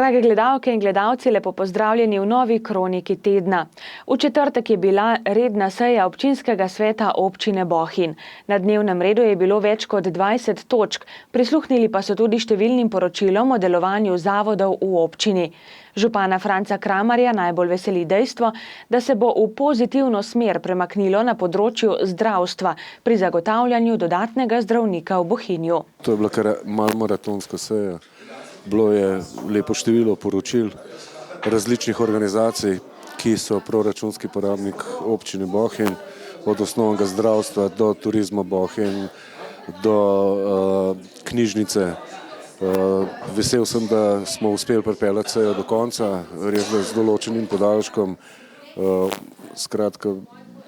Drage gledalke in gledalci, lepo pozdravljeni v novi kroniki tedna. V četrtek je bila redna seja občinskega sveta občine Bohinj. Na dnevnem redu je bilo več kot 20 točk, prisluhnili pa so tudi številnim poročilom o delovanju zavodov v občini. Župana Franca Kramarja najbolj veseli dejstvo, da se bo v pozitivno smer premaknilo na področju zdravstva pri zagotavljanju dodatnega zdravnika v Bohinju. To je bila kar malo maratonska seja. Bilo je lepo število poročil različnih organizacij, ki so proračunski porabnik občine Bohinj, od osnovnega zdravstva do turizma Bohinj, do knjižnice. Vesel sem, da smo uspeli pripeljati sejo do konca, res da z določenim podaljškom. Skratka,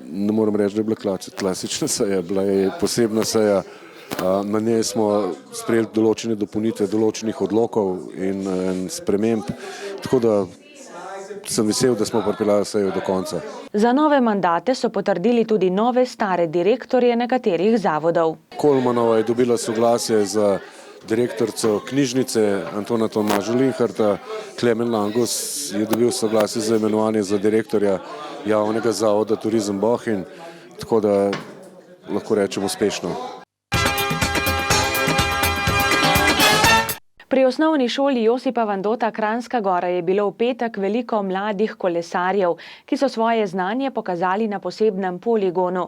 ne morem reči, da je bila klasična seja, bila je posebna seja. Na njej smo sprejeli določene dopolnitve določenih odlokov in sprememb, tako da sem vesel, da smo pripeljali sejo do konca. Za nove mandate so potrdili tudi nove stare direktorje nekaterih zavodov. Kolmanova je dobila soglasje za direktorico knjižnice Antona Tomaža Linharta, Klemen Langus je dobil soglasje za imenovanje za direktorja javnega zavoda Turizem Bohinj, tako da lahko rečem uspešno. Pri osnovni šoli Josipa Vandota Kranjska Gora je bilo v petek veliko mladih kolesarjev, ki so svoje znanje pokazali na posebnem poligonu.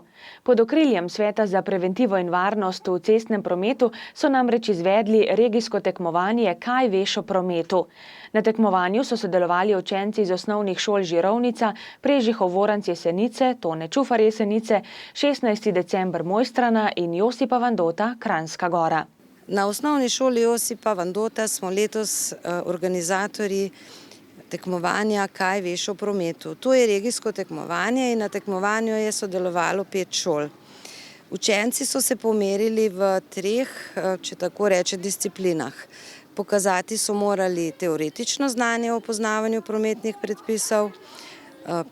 Pod okriljem Sveta za preventivo in varnost v cestnem prometu so namreč izvedli regijsko tekmovanje Kaj veš o prometu. Na tekmovanju so sodelovali učenci iz osnovnih šol Žirovnica, Prežihov Voranc Jesenice, Tone Čufar Jesenice, 16. december Mojstrana in Josipa Vandota Kranjska Gora. Na osnovni šoli Josipa Vandota smo letos organizatorji tekmovanja Kaj veš o prometu. To je regijsko tekmovanje in na tekmovanju je sodelovalo 5 šol. Učenci so se pomerili v 3, če tako reče, disciplinah. Pokazati so morali teoretično znanje o poznavanju prometnih predpisov,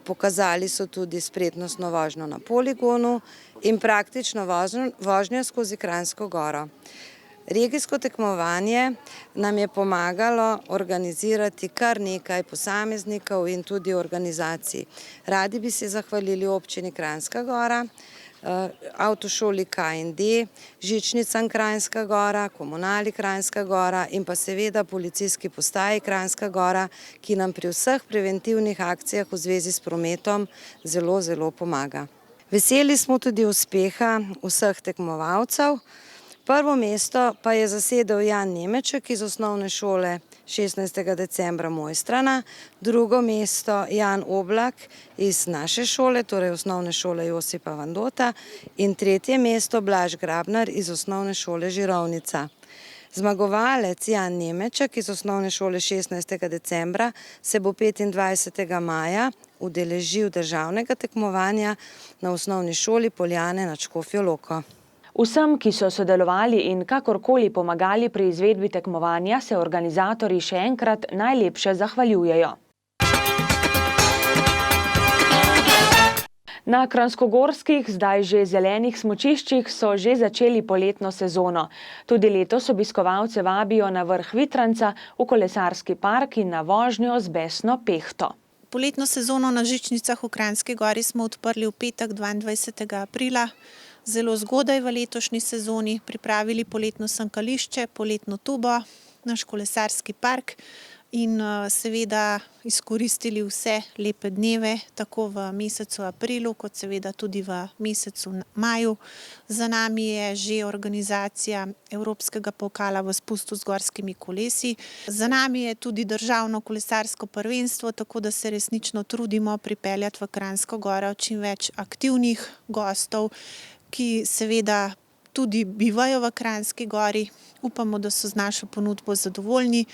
pokazali so tudi spretnostno vožnjo na poligonu in praktično vožnjo skozi Kranjsko Goro. Regijsko tekmovanje nam je pomagalo organizirati kar nekaj posameznikov in tudi organizacij. Radi bi se zahvalili občini Kranjska Gora, avtošoli K&D, žičnicam Kranjska Gora, komunali Kranjska Gora in pa seveda policijski postaji Kranjska Gora, ki nam pri vseh preventivnih akcijah v zvezi s prometom zelo, zelo pomaga. Veseli smo tudi uspeha vseh tekmovalcev. Prvo mesto pa je zasedel Jan Nemeček iz osnovne šole 16. decembra Mojstrana, drugo mesto Jan Oblak iz naše šole, torej osnovne šole Josipa Vandota in tretje mesto Blaž Grabnar iz osnovne šole Žirovnica. Zmagovalec Jan Nemeček iz osnovne šole 16. decembra se bo 25. maja udeležil državnega tekmovanja na osnovni šoli Poljane nad Škofjo Loko. Vsem, ki so sodelovali in kakorkoli pomagali pri izvedbi tekmovanja, se organizatorji še enkrat najlepše zahvaljujejo. Na kranjskogorskih, zdaj že zelenih smučiščih so že začeli poletno sezono. Tudi letos obiskovalce vabijo na vrh Vitranca, v kolesarski park in na vožnjo z besno pehto. Poletno sezono na žičnicah v Kranjski Gori smo odprli v petek 22. aprila. Zelo zgodaj v letošnji sezoni pripravili poletno sankališče, poletno tubo, naš kolesarski park in seveda izkoristili vse lepe dneve, tako v mesecu aprilu, kot seveda tudi v mesecu maju. Za nami je že organizacija Evropskega pokala v spustu z gorskimi kolesi. Za nami je tudi državno kolesarsko prvenstvo, tako da se resnično trudimo pripeljati v Kranjsko Goro čim več aktivnih gostov, ki seveda tudi bivajo v Kranjski Gori. Upamo, da so z našo ponudbo zadovoljni.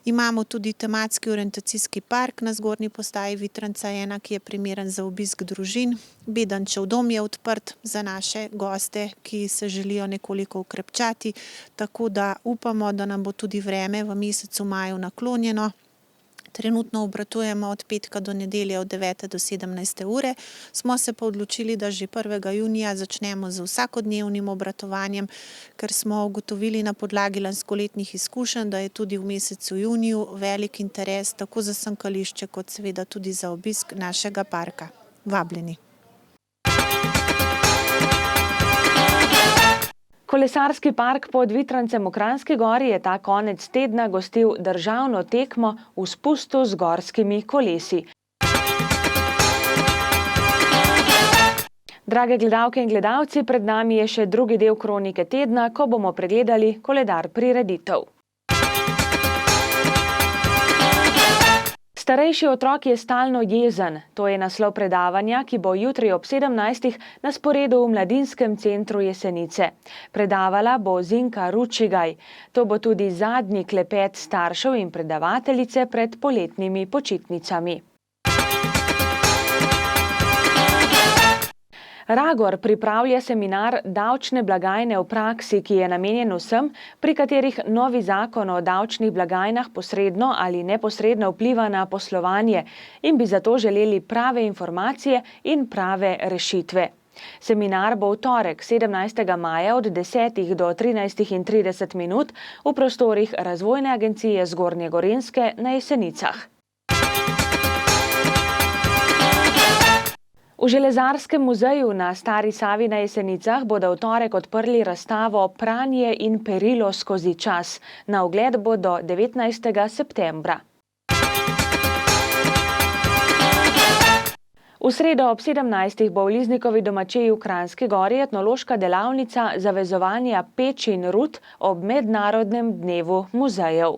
Imamo tudi tematski orientacijski park na zgornji postaji Vitranca 1, ki je primeren za obisk družin. Bedančev dom je odprt za naše goste, ki se želijo nekoliko ukrepčati, tako da upamo, da nam bo tudi vreme v mesecu maju naklonjeno Trenutno obratujemo od petka do nedelje od 9. do 17. ure. Smo se pa odločili, da že 1. junija začnemo z vsakodnevnim obratovanjem, ker smo ugotovili na podlagi lanskoletnih izkušenj, da je tudi v mesecu juniju velik interes tako za sankališče kot seveda tudi za obisk našega parka. Vabljeni. Kolesarski park pod Vitrancem v Kranjski Gori je ta konec tedna gostil državno tekmo v spustu z gorskimi kolesi. Drage gledalke in gledalci, pred nami je še drugi del kronike tedna, ko bomo pregledali koledar prireditev. Starejši otrok je stalno jezen. To je naslov predavanja, ki bo jutri ob 17. na sporedu v Mladinskem centru Jesenice. Predavala bo Zinka Ručigaj. To bo tudi zadnji klepet staršev in predavateljice pred poletnimi počitnicami. Ragor pripravlja seminar Davčne blagajne v praksi, ki je namenjen vsem, pri katerih novi zakon o davčnih blagajnah posredno ali neposredno vpliva na poslovanje in bi zato želeli prave informacije in prave rešitve. Seminar bo v torek 17. maja od 10. do 13:30 v prostorih Razvojne agencije Zgornje Gorenjske na Jesenicah. V Železarskem muzeju na Stari Savi na Jesenicah bodo v torek odprli razstavo Pranje in perilo skozi čas. Na ogled bo do 19. septembra. V sredo ob 17. bo v Liznikovi domačiji v Kranjski Gori etnološka delavnica zavezovanja peč in rut ob mednarodnem dnevu muzejev.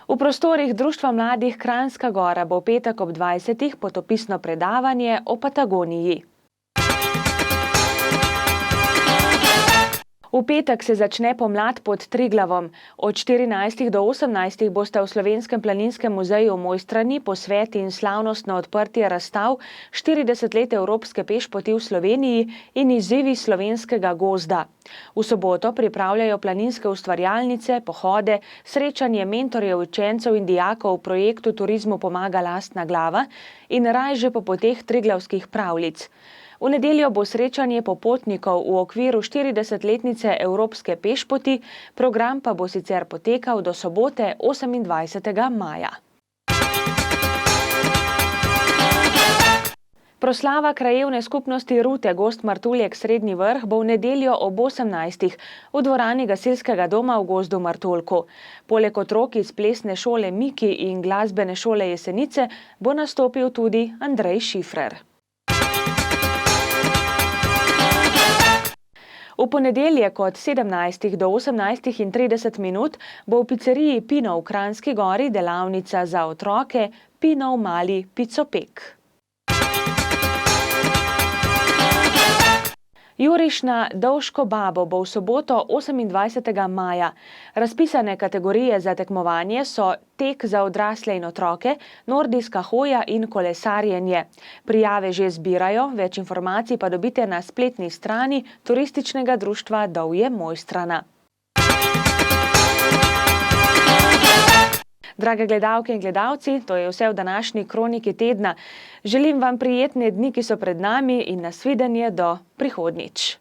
V prostorih Društva mladih Kranjska Gora bo v petek ob 20. potopisno predavanje o Patagoniji. V petek se začne pomlad pod Triglavom. Od 14. do 18. bosta v Slovenskem planinskem muzeju v Mojstrani posvet in slavnostno odprtje razstav 40 let evropske pešpoti v Sloveniji in izzivi slovenskega gozda. V soboto pripravljajo planinske ustvarjalnice, pohode, srečanje mentorjev, učencev in dijakov v projektu Turizmu pomaga lastna glava in rajže po poteh triglavskih pravljic. V nedeljo bo srečanje popotnikov v okviru 40-letnice evropske pešpoti, program pa bo sicer potekal do sobote 28. maja. Proslava krajevne skupnosti Rute Gozd Martuljek Srednji Vrh bo v nedeljo ob 18. v dvorani gasilskega doma v Gozdu Martuljku. Poleg otrok iz plesne šole Miki in glasbene šole Jesenice bo nastopil tudi Andrej Šifrer. V ponedeljek od 17. do 18:30 bo v piceriji Pino v Kranjski Gori delavnica za otroke Pinov mali picopek. Juriš na Dovško babo bo v soboto 28. maja. Razpisane kategorije za tekmovanje so tek za odrasle in otroke, nordijska hoja in kolesarjenje. Prijave že zbirajo, več informacij pa dobite na spletni strani Turističnega društva Dovje Mojstrana. Drage gledalke in gledalci, to je vse v današnji kroniki tedna. Želim vam prijetne dni, ki so pred nami in nasvidenje do prihodnjič.